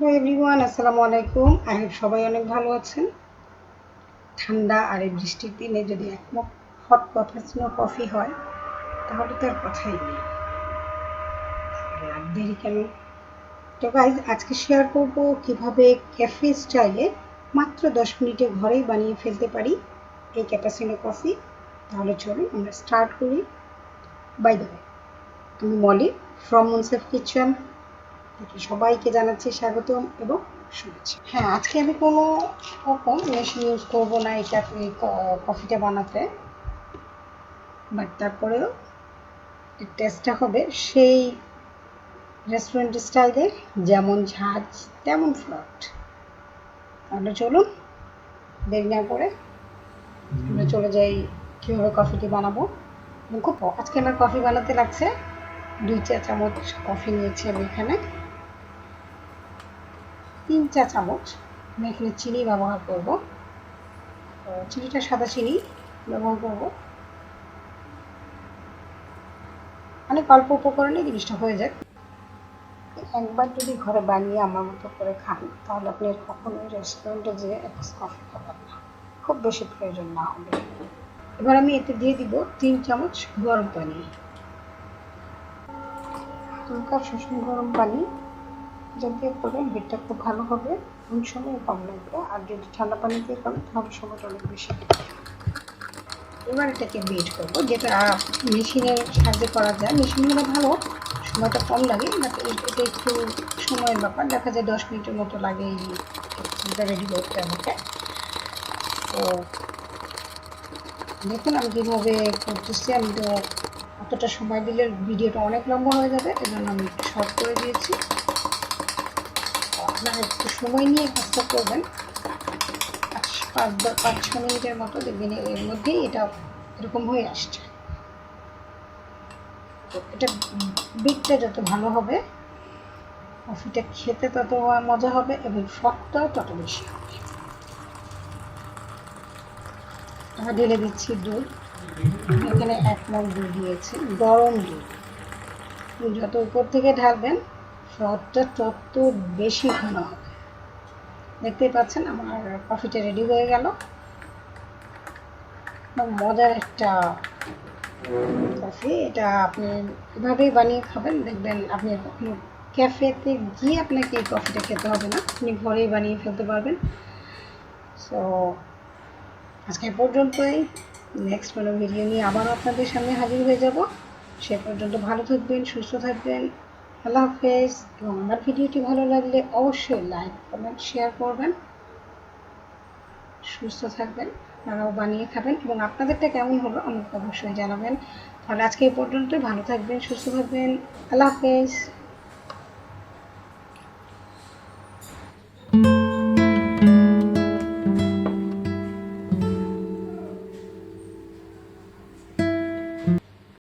Hello everyone, আসসালামু আলাইকুম। I hope সবাই অনেক ভালো আছেন। ঠান্ডা আর এই বৃষ্টির দিনে যদি এক মগ হট ক্যাপাচিনো কফি হয় তাহলে তো আর কথাই নেই। তাহলে আর দেরি কেন? তো গাইজ, আজকে শেয়ার করব কিভাবে ক্যাফে স্টাইলে মাত্র 10 মিনিটে ঘরেই বানিয়ে ফেলতে পারি এই ক্যাপাচিনো কফি। তাহলে চলুন আমরা স্টার্ট করি। বাই দ্য ওয়ে, আমি মলি ফ্রম মুনসেফ কিচেন থেকে সবাইকে জানাচ্ছি স্বাগতম এবং শুভেচ্ছা। হ্যাঁ, আজকে আমি কোনো রকম মেশিন ইউজ করবো না এই কফিটা বানাতে, বাট তারপরেও টেস্টটা হবে সেই রেস্টুরেন্ট স্টাইলে, যেমন ঝাঁজ তেমন ফ্লট। তাহলে চলুন দেরি না করে আমরা চলে যাই কীভাবে কফিটি বানাবো। খুব আজকে আমার কফি বানাতে লাগছে 2 চা চামচ কফি নিয়েছি আমি এখানে। 3 চা চামচ আমি এখানে চিনি ব্যবহার করব। চিনিটা সাদা চিনি ব্যবহার করব। অনেক অল্প উপকরণে জিনিসটা হয়ে যায়। একবার যদি ঘরে বানিয়ে আমার মতো করে খান তাহলে আপনি কখনোই রেস্টুরেন্টে যেয়ে এক কফি খাবেন না, খুব বেশি প্রয়োজন না হবে। এবার আমি এতে দিয়ে দিব 3 চামচ গরম পানি, হালকা শুষ্ক গরম পানি। যা দিয়ে করবেন বিটটা খুব ভালো হবে এবং সময় কম লাগবে। আর যদি ঠান্ডা পানি দিয়ে করেন তাহলে সময়টা অনেক বেশি লাগবে। এবার এটাকে বিট করবো, যেটা মেশিনের সাহায্যে করা যায়। মেশিন হলে ভালো, সময়টা কম লাগে, বাট এটা একটু সময়ের ব্যাপার। দেখা যায় 10 মিনিটের মতো লাগে এই রেডি করতে আমাকে। তো দেখুন আমি কীভাবে করতেছি। আমি তো অতটা সময় দিলে ভিডিওটা অনেক লম্বা হয়ে যাবে, এজন্য আমি একটু শর্ট করে দিয়েছি। আপনারা একটু সময় নিয়ে কাজটা করবেন। 5-6 মিনিটের মতো দেখবেন এর মধ্যেই এটা এরকম হয়ে আসছে। এটা বিটটা যত ভালো হবে কফিটা খেতে তত মজা হবে এবং স্বাদটাও তত বেশি হবে। আমি ঢেলে দিচ্ছি দুধ। এখানে 1 মগ দুধ দিয়েছি, গরম দুধ। যত উপর থেকে ঢালবেন স্বাদটা তত বেশি ঘন হবে। দেখতেই পাচ্ছেন আমার কফিটা রেডি হয়ে গেল। মজার একটা কফি। এটা আপনি এভাবেই বানিয়ে খাবেন, দেখবেন আপনি কখনো ক্যাফেতে গিয়ে আপনাকে এই কফিটা খেতে হবে না, আপনি ঘরেই বানিয়ে ফেলতে পারবেন। সো আজকে পর্যন্তই। নেক্সট কোনো ভিডিও নিয়ে আবারও আপনাদের সামনে হাজির হয়ে যাব। সে পর্যন্ত ভালো থাকবেন, সুস্থ থাকবেন। আল্লাহ হাফেজ। এবং আমার ভিডিওটি ভালো লাগলে অবশ্যই লাইক, কমেন্ট, শেয়ার করবেন। সুস্থ থাকবেন, আপনারাও বানিয়ে খাবেন এবং আপনাদেরটা কেমন হলো আমাকে অবশ্যই জানাবেন। তাহলে আজকে এই পর্যন্তই। ভালো থাকবেন, সুস্থ থাকবেন। আল্লাহ হাফেজ।